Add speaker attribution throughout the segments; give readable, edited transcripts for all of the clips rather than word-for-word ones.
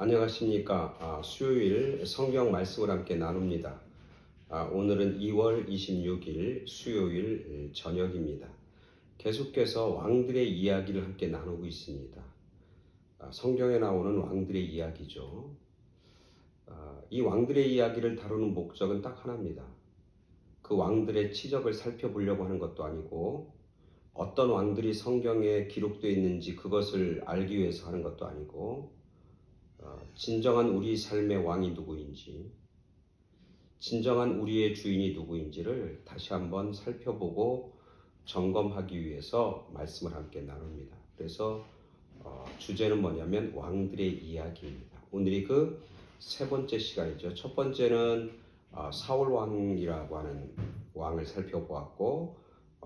Speaker 1: 안녕하십니까. 수요일 성경 말씀을 함께 나눕니다. 오늘은 2월 26일 수요일 저녁입니다. 계속해서 왕들의 이야기를 함께 나누고 있습니다. 성경에 나오는 왕들의 이야기죠. 이 왕들의 이야기를 다루는 목적은 딱 하나입니다. 그 왕들의 치적을 살펴보려고 하는 것도 아니고 어떤 왕들이 성경에 기록되어 있는지 그것을 알기 위해서 하는 것도 아니고 진정한 우리 삶의 왕이 누구인지, 진정한 우리의 주인이 누구인지를 다시 한번 살펴보고 점검하기 위해서 말씀을 함께 나눕니다. 그래서 주제는 뭐냐면 왕들의 이야기입니다. 오늘이 그 세 번째 시간이죠. 첫 번째는 사울 왕이라고 하는 왕을 살펴보았고,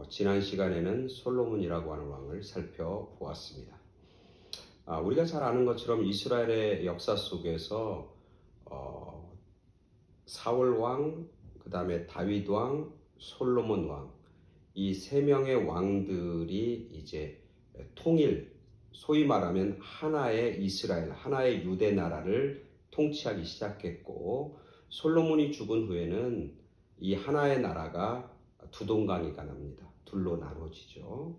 Speaker 1: 지난 시간에는 솔로몬이라고 하는 왕을 살펴보았습니다. 우리가 잘 아는 것처럼 이스라엘의 역사 속에서 사울 왕, 그 다음에 다윗 왕, 솔로몬 왕, 이 세 명의 왕들이 이제 통일, 소위 말하면 하나의 이스라엘, 하나의 유대 나라를 통치하기 시작했고, 솔로몬이 죽은 후에는 이 하나의 나라가 두 동강이가 납니다. 둘로 나눠지죠.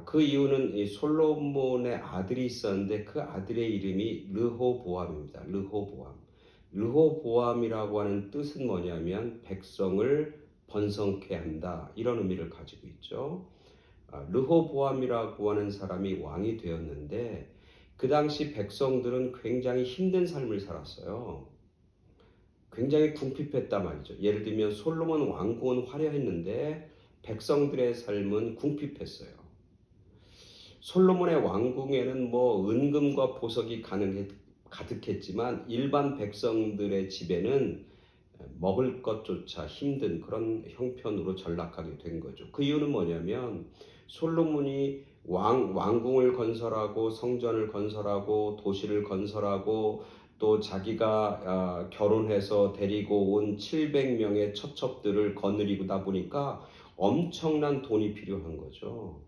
Speaker 1: 그 이유는 이 솔로몬의 아들이 있었는데 그 아들의 이름이 르호보암입니다. 르호보암이라고 하는 뜻은 뭐냐면 백성을 번성케 한다, 이런 의미를 가지고 있죠. 르호보암이라고 하는 사람이 왕이 되었는데 그 당시 백성들은 굉장히 힘든 삶을 살았어요. 굉장히 궁핍했단 말이죠. 예를 들면 솔로몬 왕궁은 화려했는데 백성들의 삶은 궁핍했어요. 솔로몬의 왕궁에는 은금과 보석이 가득했지만 일반 백성들의 집에는 먹을 것조차 힘든 그런 형편으로 전락하게 된 거죠. 그 이유는 뭐냐면 솔로몬이 왕궁을 건설하고 성전을 건설하고 도시를 건설하고 또 자기가 결혼해서 데리고 온 700명의 처첩들을 거느리다 보니까 엄청난 돈이 필요한 거죠.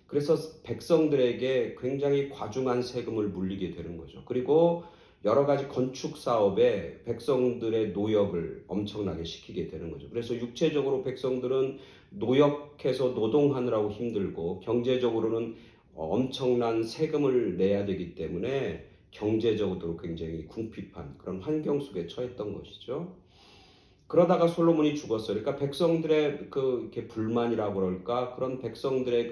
Speaker 1: 그래서 백성들에게 굉장히 과중한 세금을 물리게 되는 거죠. 그리고 여러 가지 건축 사업에 백성들의 노역을 엄청나게 시키게 되는 거죠. 그래서 육체적으로 백성들은 노역해서 노동하느라고 힘들고 경제적으로는 엄청난 세금을 내야 되기 때문에 경제적으로 굉장히 궁핍한 그런 환경 속에 처했던 것이죠. 그러다가 솔로몬이 죽었어요. 그러니까 백성들의 이렇게 불만이라고 그럴까, 그런 백성들의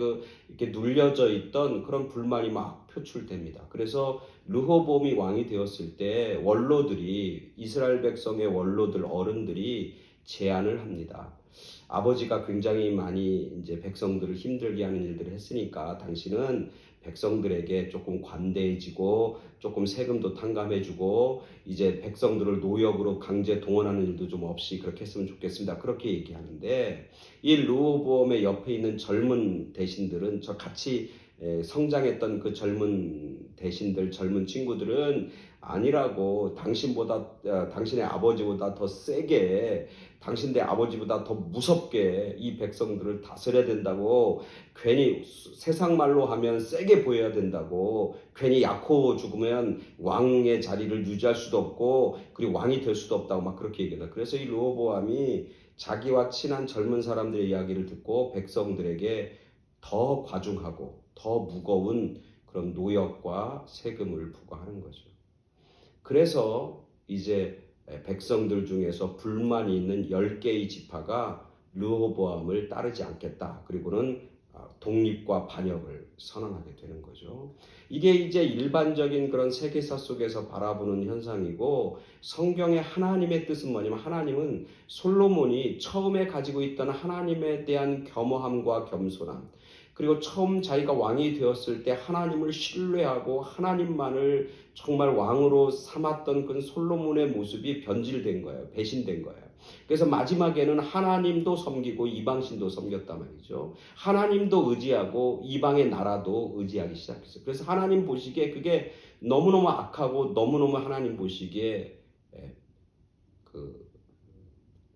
Speaker 1: 이렇게 눌려져 있던 그런 불만이 막 표출됩니다. 그래서 르호보암이 왕이 되었을 때 원로들이, 이스라엘 백성의 원로들, 어른들이 제안을 합니다. 아버지가 굉장히 많이 이제 백성들을 힘들게 하는 일들을 했으니까 당신은 백성들에게 조금 관대해지고 조금 세금도 탕감해주고 이제 백성들을 노역으로 강제 동원하는 일도 좀 없이 그렇게 했으면 좋겠습니다. 그렇게 얘기하는데 이 르호보암의 옆에 있는 젊은 대신들은, 저 같이 성장했던 그 젊은 대신들, 젊은 친구들은 아니라고, 당신의 아버지보다 더 세게, 당신네 아버지보다 더 무섭게 이 백성들을 다스려야 된다고, 괜히 세상 말로 하면 세게 보여야 된다고, 괜히 약호 죽으면 왕의 자리를 유지할 수도 없고 그리고 왕이 될 수도 없다고 막 그렇게 얘기한다. 그래서 이 르호보암이 자기와 친한 젊은 사람들의 이야기를 듣고 백성들에게 더 과중하고 더 무거운 그런 노역과 세금을 부과하는 거죠. 그래서 이제 백성들 중에서 불만이 있는 10개의 지파가 르호보암을 따르지 않겠다, 그리고는 독립과 반역을 선언하게 되는 거죠. 이게 이제 일반적인 그런 세계사 속에서 바라보는 현상이고, 성경의 하나님의 뜻은 뭐냐면, 하나님은 솔로몬이 처음에 가지고 있던 하나님에 대한 겸허함과 겸손함, 그리고 처음 자기가 왕이 되었을 때 하나님을 신뢰하고 하나님만을 정말 왕으로 삼았던 그 솔로몬의 모습이 변질된 거예요. 배신된 거예요. 그래서 마지막에는 하나님도 섬기고 이방신도 섬겼단 말이죠. 하나님도 의지하고 이방의 나라도 의지하기 시작했어요. 그래서 하나님 보시기에 그게 너무너무 악하고 너무너무 하나님 보시기에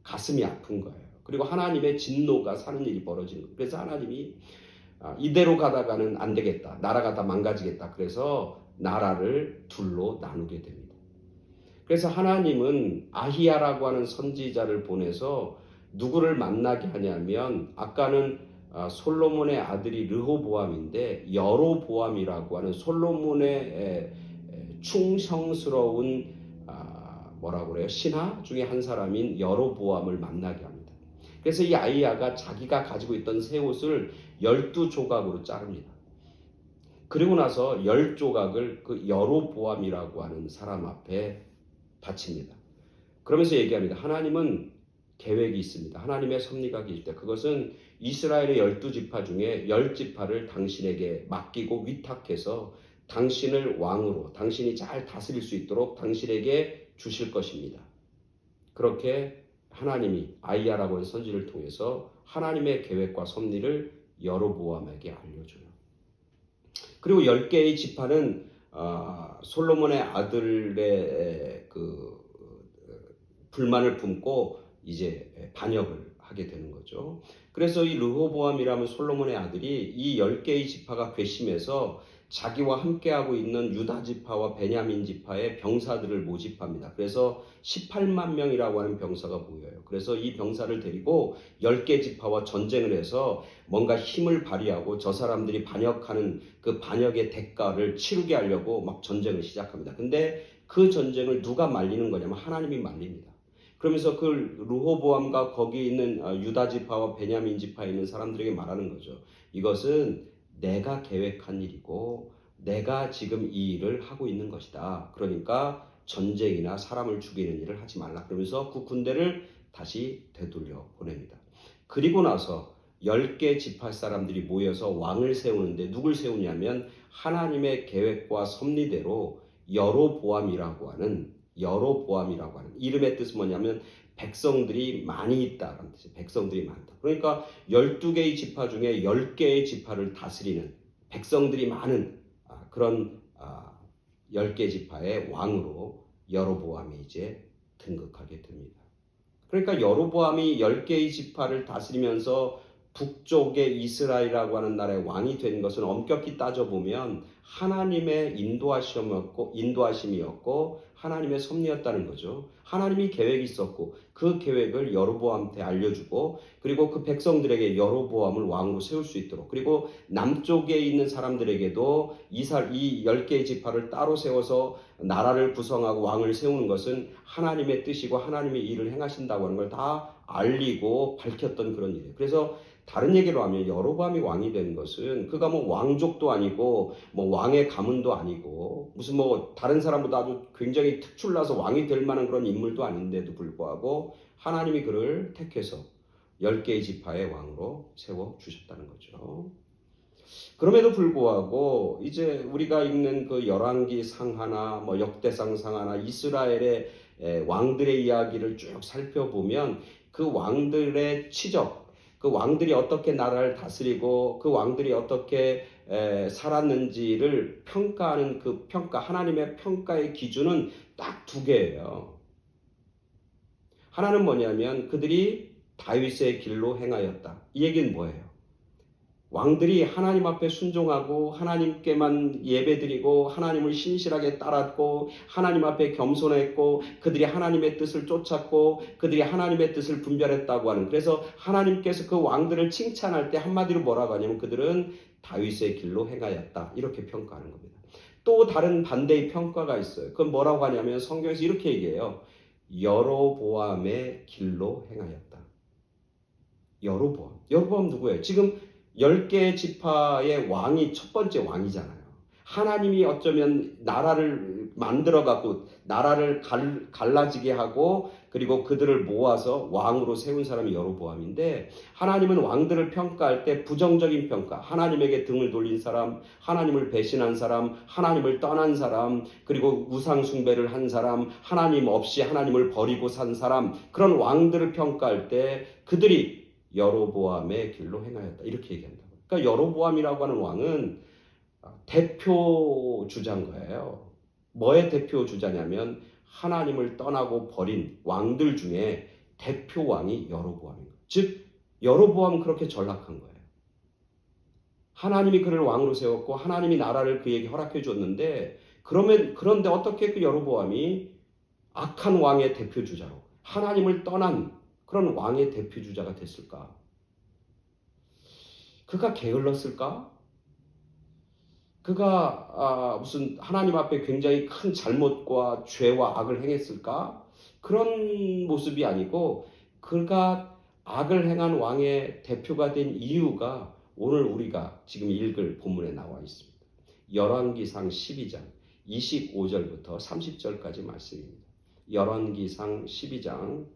Speaker 1: 가슴이 아픈 거예요. 그리고 하나님의 진노가 사는 일이 벌어지는 거예요. 그래서 하나님이 이대로 가다가는 안 되겠다, 나라가 다 망가지겠다, 그래서 나라를 둘로 나누게 됩니다. 그래서 하나님은 아히야라고 하는 선지자를 보내서 누구를 만나게 하냐면, 아까는 솔로몬의 아들이 르호보암인데 여로보암이라고 하는 솔로몬의 충성스러운 뭐라고 그래요? 신하 중에 한 사람인 여로보암을 만나게 합니다. 그래서 이 아히야가 자기가 가지고 있던 새 옷을 12조각으로 자릅니다. 그리고 나서 10조각을 그 여로보암이라고 하는 사람 앞에 바칩니다. 그러면서 얘기합니다. 하나님은 계획이 있습니다. 하나님의 섭리가 계실 때 그것은 이스라엘의 12지파 중에 10지파를 당신에게 맡기고 위탁해서 당신을 왕으로, 당신이 잘 다스릴 수 있도록 당신에게 주실 것입니다. 그렇게 하나님이 아히야라고 하는 선지를 통해서 하나님의 계획과 섭리를 여로보암에게 알려줘요. 그리고 10개의 지파는 솔로몬의 아들의 그 불만을 품고 이제 반역을 하게 되는 거죠. 그래서 이 르호보암이라는 솔로몬의 아들이 이 10개의 지파가 괘씸해서 자기와 함께하고 있는 유다 지파와 베냐민 지파의 병사들을 모집합니다. 그래서 18만 명이라고 하는 병사가 모여요. 그래서 이 병사를 데리고 10개 지파와 전쟁을 해서 뭔가 힘을 발휘하고 저 사람들이 반역하는 그 반역의 대가를 치르게 하려고 막 전쟁을 시작합니다. 근데 그 전쟁을 누가 말리는 거냐면 하나님이 말립니다. 그러면서 그 르호보암과 거기 있는 유다 지파와 베냐민 지파에 있는 사람들에게 말하는 거죠. 이것은 내가 계획한 일이고 내가 지금 이 일을 하고 있는 것이다. 그러니까 전쟁이나 사람을 죽이는 일을 하지 말라. 그러면서 그 군대를 다시 되돌려 보냅니다. 그리고 나서 10개 지파 사람들이 모여서 왕을 세우는데 누굴 세우냐면 하나님의 계획과 섭리대로 여로보암이라고 하는 이름의 뜻은 뭐냐면 백성들이 많이 있다라는 뜻이에요. 백성들이 많다. 그러니까 12개의 지파 중에 10개의 지파를 다스리는 백성들이 많은 그런 10개 지파의 왕으로 여로보암이 이제 등극하게 됩니다. 그러니까 여로보암이 10개의 지파를 다스리면서 북쪽의 이스라엘이라고 하는 나라의 왕이 된 것은 엄격히 따져보면 하나님의 인도하심이었고 하나님의 섭리였다는 거죠. 하나님이 계획이 있었고 그 계획을 여로보암한테 알려주고 그리고 그 백성들에게 여로보암을 왕으로 세울 수 있도록 그리고 남쪽에 있는 사람들에게도 이 10개의 지파를 따로 세워서 나라를 구성하고 왕을 세우는 것은 하나님의 뜻이고 하나님의 일을 행하신다고 하는 걸 다 알리고 밝혔던 그런 일이에요. 그래서 다른 얘기로 하면 여로보암이 왕이 된 것은 그가 뭐 왕족도 아니고 뭐 왕의 가문도 아니고 무슨 뭐 다른 사람보다 아주 굉장히 특출나서 왕이 될 만한 그런 인물도 아닌데도 불구하고 하나님이 그를 택해서 10개의 지파의 왕으로 세워 주셨다는 거죠. 그럼에도 불구하고 이제 우리가 읽는 그 열왕기 상하나 뭐 역대상 상하나 이스라엘의 왕들의 이야기를 쭉 살펴보면 그 왕들의 치적 그 왕들이 어떻게 나라를 다스리고 그 왕들이 어떻게 살았는지를 평가하는 그 평가 하나님의 평가의 기준은 딱 두 개예요. 하나는 뭐냐면 그들이 다윗의 길로 행하였다. 이 얘기는 뭐예요? 왕들이 하나님 앞에 순종하고 하나님께만 예배드리고 하나님을 신실하게 따랐고 하나님 앞에 겸손했고 그들이 하나님의 뜻을 쫓았고 그들이 하나님의 뜻을 분별했다고 하는 그래서 하나님께서 그 왕들을 칭찬할 때 한마디로 뭐라고 하냐면 그들은 다윗의 길로 행하였다 이렇게 평가하는 겁니다. 또 다른 반대의 평가가 있어요. 그건 뭐라고 하냐면 성경에서 이렇게 얘기해요. 여로보암의 길로 행하였다. 여로보암 누구예요? 지금 10개의 지파의 왕이 첫 번째 왕이잖아요. 하나님이 어쩌면 나라를 만들어갖고 나라를 갈라지게 하고 그리고 그들을 모아서 왕으로 세운 사람이 여로보암인데 하나님은 왕들을 평가할 때 부정적인 평가 하나님에게 등을 돌린 사람 하나님을 배신한 사람 하나님을 떠난 사람 그리고 우상 숭배를 한 사람 하나님 없이 하나님을 버리고 산 사람 그런 왕들을 평가할 때 그들이 여로보암의 길로 행하였다. 이렇게 얘기한다. 그러니까 여로보암이라고 하는 왕은 대표 주자인 거예요. 뭐의 대표 주자냐면 하나님을 떠나고 버린 왕들 중에 대표 왕이 여로보암인 거예요. 즉 여로보암은 그렇게 전락한 거예요. 하나님이 그를 왕으로 세웠고 하나님이 나라를 그에게 허락해 줬는데 그런데 어떻게 그 여로보암이 악한 왕의 대표주자로 하나님을 떠난 그런 왕의 대표주자가 됐을까? 그가 게을렀을까? 그가 무슨 하나님 앞에 굉장히 큰 잘못과 죄와 악을 행했을까? 그런 모습이 아니고 그가 악을 행한 왕의 대표가 된 이유가 오늘 우리가 지금 읽을 본문에 나와 있습니다. 열왕기상 12장 25절부터 30절까지 말씀입니다. 열왕기상 12장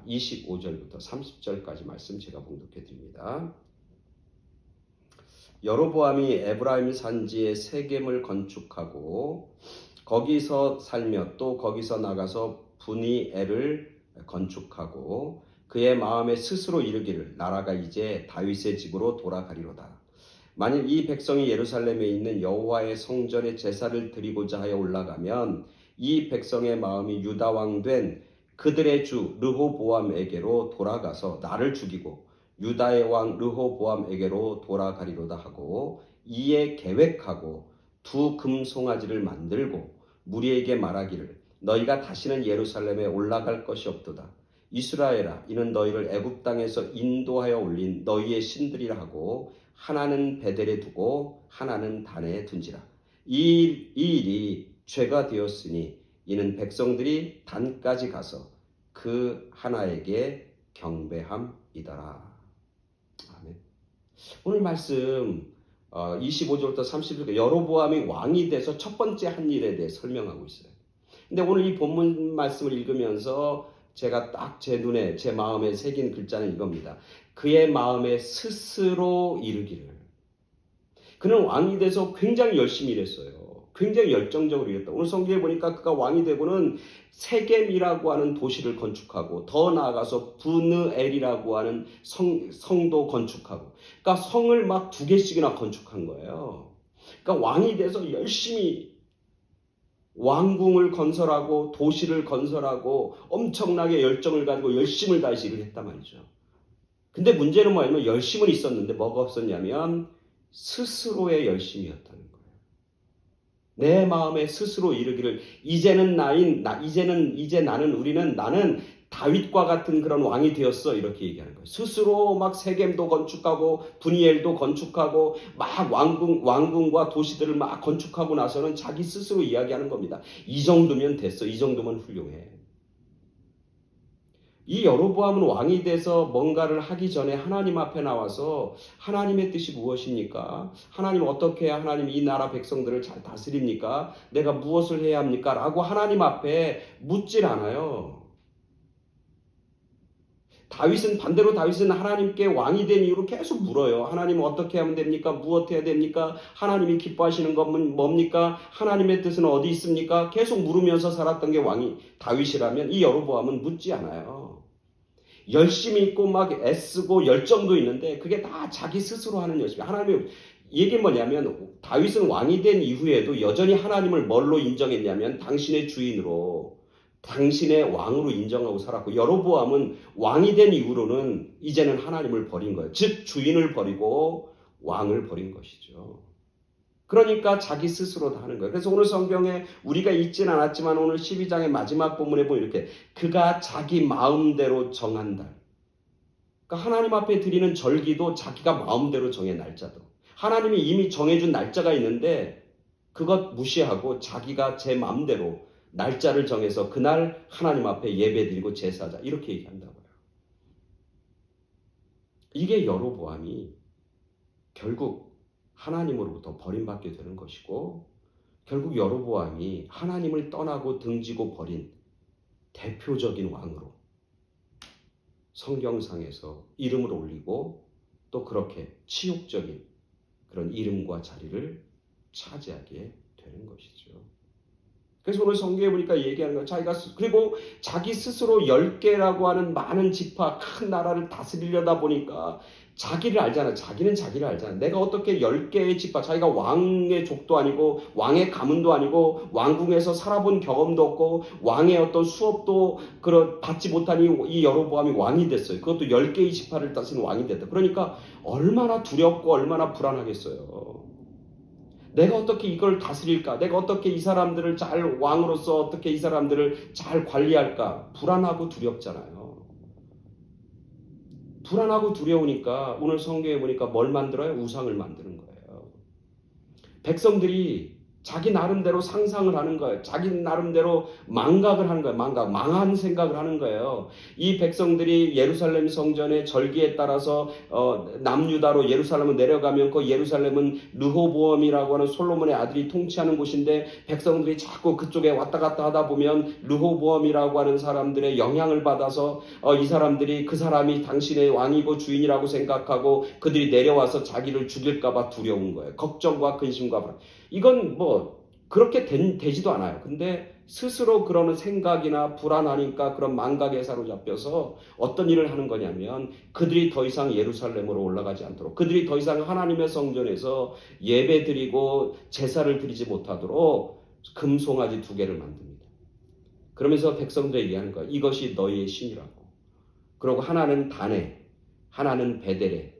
Speaker 1: 25절부터 30절까지 말씀 제가 봉독해 드립니다. 여로보암이 에브라임 산지에 세겜을 건축하고 거기서 살며 또 거기서 나가서 분이엘을 건축하고 그의 마음에 스스로 이르기를 나라가 이제 다윗의 집으로 돌아가리로다. 만일 이 백성이 예루살렘에 있는 여호와의 성전에 제사를 드리고자 하여 올라가면 이 백성의 마음이 유다 왕 된 그들의 주 르호보암에게로 돌아가서 나를 죽이고 유다의 왕 르호보암에게로 돌아가리로다 하고 이에 계획하고 두 금송아지를 만들고 무리에게 말하기를 너희가 다시는 예루살렘에 올라갈 것이 없도다. 이스라엘아 이는 너희를 애굽 땅에서 인도하여 올린 너희의 신들이라 하고 하나는 베델에 두고 하나는 단에 둔지라. 이 일이 죄가 되었으니 이는 백성들이 단까지 가서 그 하나에게 경배함이더라. 아멘. 오늘 말씀 25절부터 30절 여로보암이 왕이 돼서 첫 번째 한 일에 대해 설명하고 있어요. 근데 오늘 이 본문 말씀을 읽으면서 제가 딱 제 눈에 제 마음에 새긴 글자는 이겁니다. 그의 마음에 스스로 이르기를. 그는 왕이 돼서 굉장히 열심히 일했어요. 굉장히 열정적으로 일했다. 오늘 성경에 보니까 그가 왕이 되고는 세겜이라고 하는 도시를 건축하고 더 나아가서 브느엘이라고 하는 성도 건축하고 그러니까 성을 막 2개씩이나 건축한 거예요. 그러니까 왕이 돼서 열심히 왕궁을 건설하고 도시를 건설하고 엄청나게 열정을 가지고 열심을 다해서 일을 했단 말이죠. 근데 문제는 뭐냐면 열심은 있었는데 뭐가 없었냐면 스스로의 열심이었다는 거예요. 내 마음에 스스로 이르기를 이제는 나는 다윗과 같은 그런 왕이 되었어 이렇게 얘기하는 거예요. 스스로 막 세겜도 건축하고 브니엘도 건축하고 막 왕궁과 도시들을 막 건축하고 나서는 자기 스스로 이야기하는 겁니다. 이 정도면 됐어. 이 정도면 훌륭해. 이 여로보암은 왕이 돼서 뭔가를 하기 전에 하나님 앞에 나와서 하나님의 뜻이 무엇입니까? 하나님 어떻게 해야 하나님 이 나라 백성들을 잘 다스립니까? 내가 무엇을 해야 합니까? 라고 하나님 앞에 묻질 않아요. 다윗은 하나님께 왕이 된 이후로 계속 물어요. 하나님 어떻게 하면 됩니까? 무엇 해야 됩니까? 하나님이 기뻐하시는 건 뭡니까? 하나님의 뜻은 어디 있습니까? 계속 물으면서 살았던 게 왕이 다윗이라면 이 여로보암은 묻지 않아요. 열심히 있고 막 애쓰고 열정도 있는데 그게 다 자기 스스로 하는 열심이. 하나님의 이게 뭐냐면 다윗은 왕이 된 이후에도 여전히 하나님을 뭘로 인정했냐면 당신의 주인으로 당신의 왕으로 인정하고 살았고 여로보암은 왕이 된 이후로는 이제는 하나님을 버린 거예요. 즉 주인을 버리고 왕을 버린 것이죠. 그러니까 자기 스스로 다 하는 거예요. 그래서 오늘 성경에 우리가 읽진 않았지만 오늘 12장의 마지막 본문에 보면 이렇게 그가 자기 마음대로 정한다. 그러니까 하나님 앞에 드리는 절기도 자기가 마음대로 정해 날짜도. 하나님이 이미 정해준 날짜가 있는데 그것 무시하고 자기가 제 마음대로 날짜를 정해서 그날 하나님 앞에 예배드리고 제사하자 이렇게 얘기한다고요. 이게 여로보암이 결국 하나님으로부터 버림받게 되는 것이고 결국 여로보암이 하나님을 떠나고 등지고 버린 대표적인 왕으로 성경상에서 이름을 올리고 또 그렇게 치욕적인 그런 이름과 자리를 차지하게 되는 것이죠. 그래서 오늘 성경에 보니까 얘기하는 거예요. 그리고 자기 스스로 10개라고 하는 많은 지파, 큰 나라를 다스리려다 보니까 자기를 알잖아. 자기는 자기를 알잖아. 내가 어떻게 10개의 지파, 자기가 왕의 족도 아니고 왕의 가문도 아니고 왕궁에서 살아본 경험도 없고 왕의 어떤 수업도 받지 못하니 이 여로보암이 왕이 됐어요. 그것도 10개의 지파를 다스리는 왕이 됐다. 그러니까 얼마나 두렵고 얼마나 불안하겠어요. 내가 어떻게 이걸 다스릴까? 내가 어떻게 이 사람들을 잘 왕으로서 어떻게 이 사람들을 잘 관리할까? 불안하고 두렵잖아요. 불안하고 두려우니까 오늘 성경에 보니까 뭘 만들어요? 우상을 만드는 거예요. 백성들이 자기 나름대로 상상을 하는 거예요. 자기 나름대로 망각을 하는 거예요. 망한 생각을 하는 거예요. 이 백성들이 예루살렘 성전의 절기에 따라서 남유다로 예루살렘을 내려가면 그 예루살렘은 르호보암이라고 하는 솔로몬의 아들이 통치하는 곳인데 백성들이 자꾸 그쪽에 왔다 갔다 하다 보면 르호보암이라고 하는 사람들의 영향을 받아서 이 사람들이 그 사람이 당신의 왕이고 주인이라고 생각하고 그들이 내려와서 자기를 죽일까 봐 두려운 거예요. 걱정과 근심과 불안. 이건 뭐 그렇게 되지도 않아요. 근데 스스로 그러는 생각이나 불안하니까 그런 망각에 사로잡혀서 어떤 일을 하는 거냐면 그들이 더 이상 예루살렘으로 올라가지 않도록, 그들이 더 이상 하나님의 성전에서 예배드리고 제사를 드리지 못하도록 금송아지 2개를 만듭니다. 그러면서 백성들에게 얘기하는 거예요. 이것이 너희의 신이라고. 그리고 하나는 다네, 하나는 베델에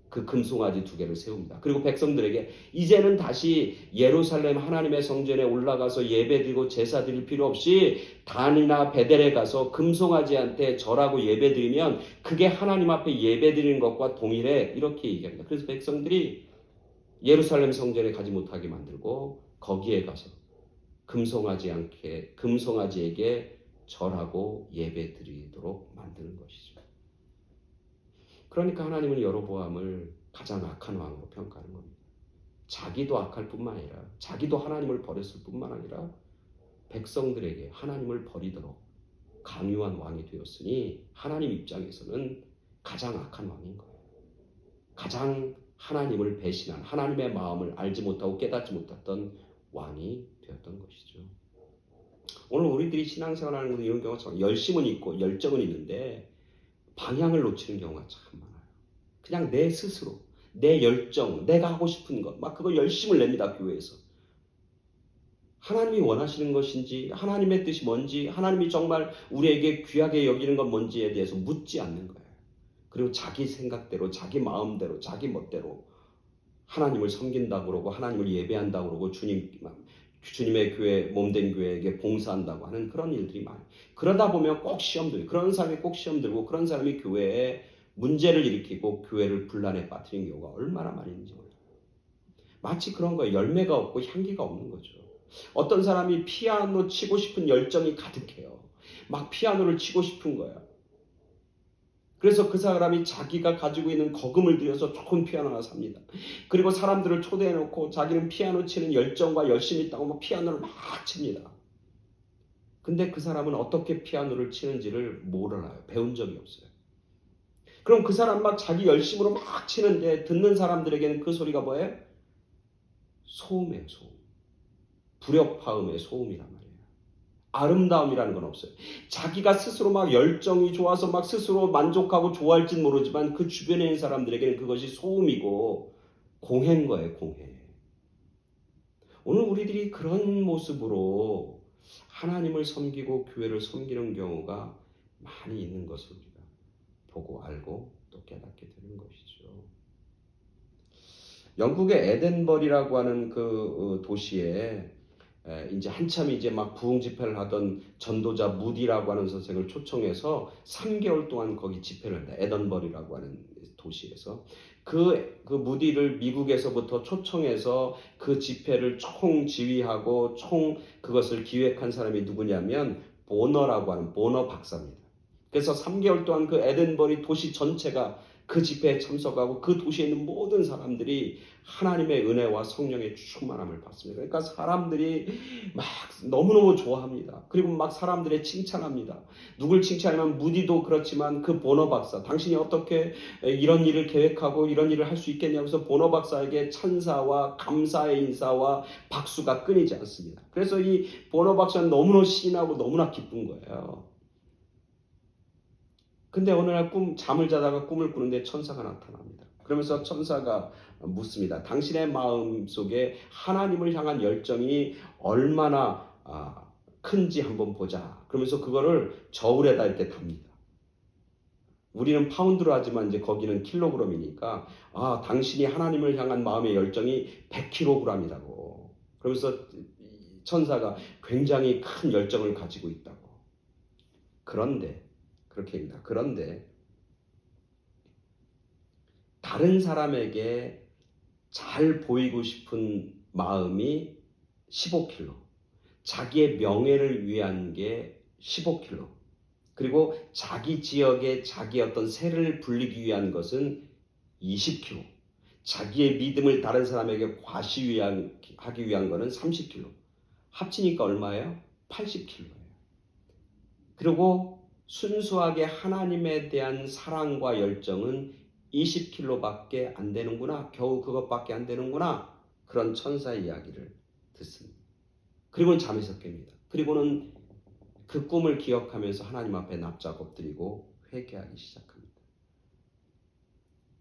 Speaker 1: 그 금송아지 2개를 세웁니다. 그리고 백성들에게 이제는 다시 예루살렘 하나님의 성전에 올라가서 예배드리고 제사 드릴 필요 없이 단이나 베델에 가서 금송아지한테 절하고 예배드리면 그게 하나님 앞에 예배드리는 것과 동일해, 이렇게 얘기합니다. 그래서 백성들이 예루살렘 성전에 가지 못하게 만들고 거기에 가서 금송아지에게 절하고 예배드리도록 만드는 것이죠. 그러니까 하나님은 여로보암을 가장 악한 왕으로 평가하는 겁니다. 자기도 악할 뿐만 아니라, 자기도 하나님을 버렸을 뿐만 아니라 백성들에게 하나님을 버리도록 강요한 왕이 되었으니 하나님 입장에서는 가장 악한 왕인 거예요. 가장 하나님을 배신한, 하나님의 마음을 알지 못하고 깨닫지 못했던 왕이 되었던 것이죠. 오늘 우리들이 신앙생활하는 것은 이런 경우가 열심은 있고 열정은 있는데 방향을 놓치는 경우가 참 많아요. 그냥 내 스스로, 내 열정, 내가 하고 싶은 것, 막 그거 열심을 냅니다, 교회에서. 하나님이 원하시는 것인지, 하나님의 뜻이 뭔지, 하나님이 정말 우리에게 귀하게 여기는 건 뭔지에 대해서 묻지 않는 거예요. 그리고 자기 생각대로, 자기 마음대로, 자기 멋대로 하나님을 섬긴다고 그러고, 하나님을 예배한다고 그러고, 주님의 교회, 몸된 교회에게 봉사한다고 하는 그런 일들이 많아요. 그러다 보면 꼭 시험 들고, 그런 사람이 꼭 시험 들고, 그런 사람이 교회에 문제를 일으키고 교회를 분란에 빠뜨리는 경우가 얼마나 많이 있는지 몰라요. 마치 그런 거예요. 열매가 없고 향기가 없는 거죠. 어떤 사람이 피아노 치고 싶은 열정이 가득해요. 막 피아노를 치고 싶은 거야. 그래서 그 사람이 자기가 가지고 있는 거금을 들여서 좋은 피아노 하나 삽니다. 그리고 사람들을 초대해놓고 자기는 피아노 치는 열정과 열심이 있다고 막 피아노를 막 칩니다. 근데 그 사람은 어떻게 피아노를 치는지를 몰라요. 배운 적이 없어요. 그럼 그 사람 막 자기 열심으로 막 치는데 듣는 사람들에게는 그 소리가 뭐예요? 소음이에요, 소음. 불협화음의 소음이란 말이에요. 아름다움이라는 건 없어요. 자기가 스스로 막 열정이 좋아서 막 스스로 만족하고 좋아할진 모르지만 그 주변에 있는 사람들에게는 그것이 소음이고 공해인 거예요, 공해. 오늘 우리들이 그런 모습으로 하나님을 섬기고 교회를 섬기는 경우가 많이 있는 것을 우리가 보고 알고 또 깨닫게 되는 것이죠. 영국의 에덴버리라고 하는 그 도시에 이제 한참 이제 막 부흥 집회를 하던 전도자 무디라고 하는 선생을 초청해서 3개월 동안 거기 집회를 한다. 에덴버리라고 하는 도시에서 그 무디를 미국에서부터 초청해서 그 집회를 총 지휘하고 총 그것을 기획한 사람이 누구냐면 보너라고 하는 보너 박사입니다. 그래서 3개월 동안 그 에덴버리 도시 전체가 그 집회에 참석하고 그 도시에 있는 모든 사람들이 하나님의 은혜와 성령의 충만함을 받습니다. 그러니까 사람들이 막 너무너무 좋아합니다. 그리고 막 사람들의 칭찬합니다. 누굴 칭찬하면 무디도 그렇지만 그 보너 박사, 당신이 어떻게 이런 일을 계획하고 이런 일을 할 수 있겠냐고 해서 보너 박사에게 찬사와 감사의 인사와 박수가 끊이지 않습니다. 그래서 이 보너 박사는 너무나 신나고 너무나 기쁜 거예요. 근데 어느 날 잠을 자다가 꿈을 꾸는데 천사가 나타납니다. 그러면서 천사가 묻습니다. 당신의 마음 속에 하나님을 향한 열정이 얼마나 큰지 한번 보자. 그러면서 그거를 저울에다 이렇게 답니다. 우리는 파운드로 하지만 이제 거기는 킬로그램이니까 당신이 하나님을 향한 마음의 열정이 100kg이라고. 그러면서 천사가 굉장히 큰 열정을 가지고 있다고. 그런데 그렇게입니다. 그런데 다른 사람에게 잘 보이고 싶은 마음이 15kg, 자기의 명예를 위한 게 15kg, 그리고 자기 지역에 자기 어떤 세를 불리기 위한 것은 20kg, 자기의 믿음을 다른 사람에게 과시하기 위한 것은 30kg, 합치니까 얼마예요? 80kg예요. 그리고 순수하게 하나님에 대한 사랑과 열정은 20kg밖에 안 되는구나. 겨우 그것밖에 안 되는구나. 그런 천사의 이야기를 듣습니다. 그리고는 잠에서 깹니다. 그리고는 그 꿈을 기억하면서 하나님 앞에 납작 엎드리고 회개하기 시작합니다.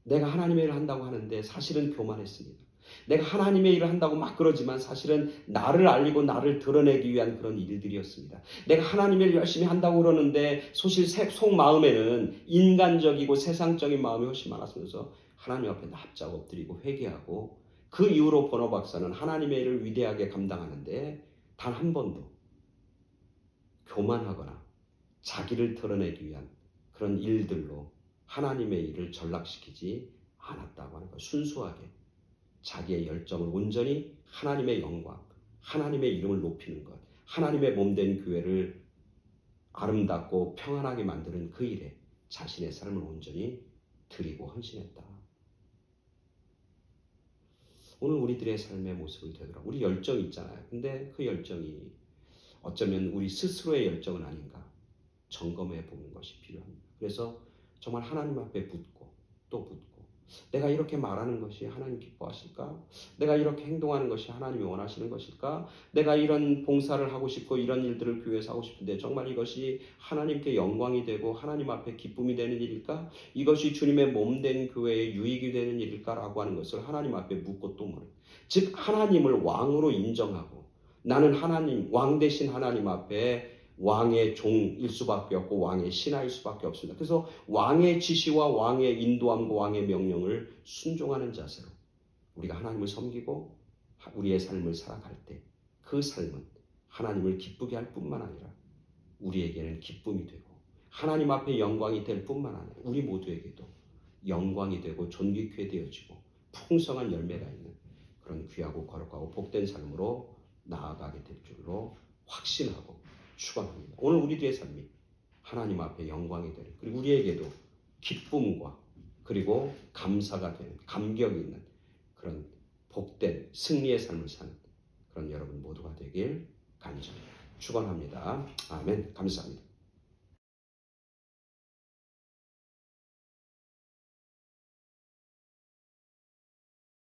Speaker 1: 내가 하나님의 일을 한다고 하는데 사실은 교만했습니다. 내가 하나님의 일을 한다고 막 그러지만 사실은 나를 알리고 나를 드러내기 위한 그런 일들이었습니다. 내가 하나님의 일을 열심히 한다고 그러는데 사실 속마음에는 인간적이고 세상적인 마음이 훨씬 많았으면서 하나님 앞에 납작 엎드리고 회개하고, 그 이후로 버너 박사는 하나님의 일을 위대하게 감당하는데 단 한 번도 교만하거나 자기를 드러내기 위한 그런 일들로 하나님의 일을 전락시키지 않았다고 하는 것. 순수하게 자기의 열정을 온전히 하나님의 영광, 하나님의 이름을 높이는 것, 하나님의 몸된 교회를 아름답고 평안하게 만드는 그 일에 자신의 삶을 온전히 드리고 헌신했다. 오늘 우리들의 삶의 모습을 되돌아, 우리 열정이 있잖아요. 근데 그 열정이 어쩌면 우리 스스로의 열정은 아닌가 점검해 보는 것이 필요합니다. 그래서 정말 하나님 앞에 묻고 또 묻고, 내가 이렇게 말하는 것이 하나님 기뻐하실까? 내가 이렇게 행동하는 것이 하나님이 원하시는 것일까? 내가 이런 봉사를 하고 싶고 이런 일들을 교회에서 하고 싶은데 정말 이것이 하나님께 영광이 되고 하나님 앞에 기쁨이 되는 일일까? 이것이 주님의 몸된 교회에 유익이 되는 일일까? 라고 하는 것을 하나님 앞에 묻고 또 묻는, 즉 하나님을 왕으로 인정하고 나는 하나님, 왕 대신 하나님 앞에 왕의 종일 수밖에 없고 왕의 신하일 수밖에 없습니다. 그래서 왕의 지시와 왕의 인도함과 왕의 명령을 순종하는 자세로 우리가 하나님을 섬기고 우리의 삶을 살아갈 때 그 삶은 하나님을 기쁘게 할 뿐만 아니라 우리에게는 기쁨이 되고 하나님 앞에 영광이 될 뿐만 아니라 우리 모두에게도 영광이 되고 존귀케 되어지고 풍성한 열매가 있는 그런 귀하고 거룩하고 복된 삶으로 나아가게 될 줄로 확신하고 축원합니다. 오늘 우리들의 삶이 하나님 앞에 영광이 되는, 그리고 우리에게도 기쁨과 그리고 감사가 되는, 감격이 있는 그런 복된 승리의 삶을 사는 그런 여러분 모두가 되길 간절히 축원합니다. 아멘. 감사합니다.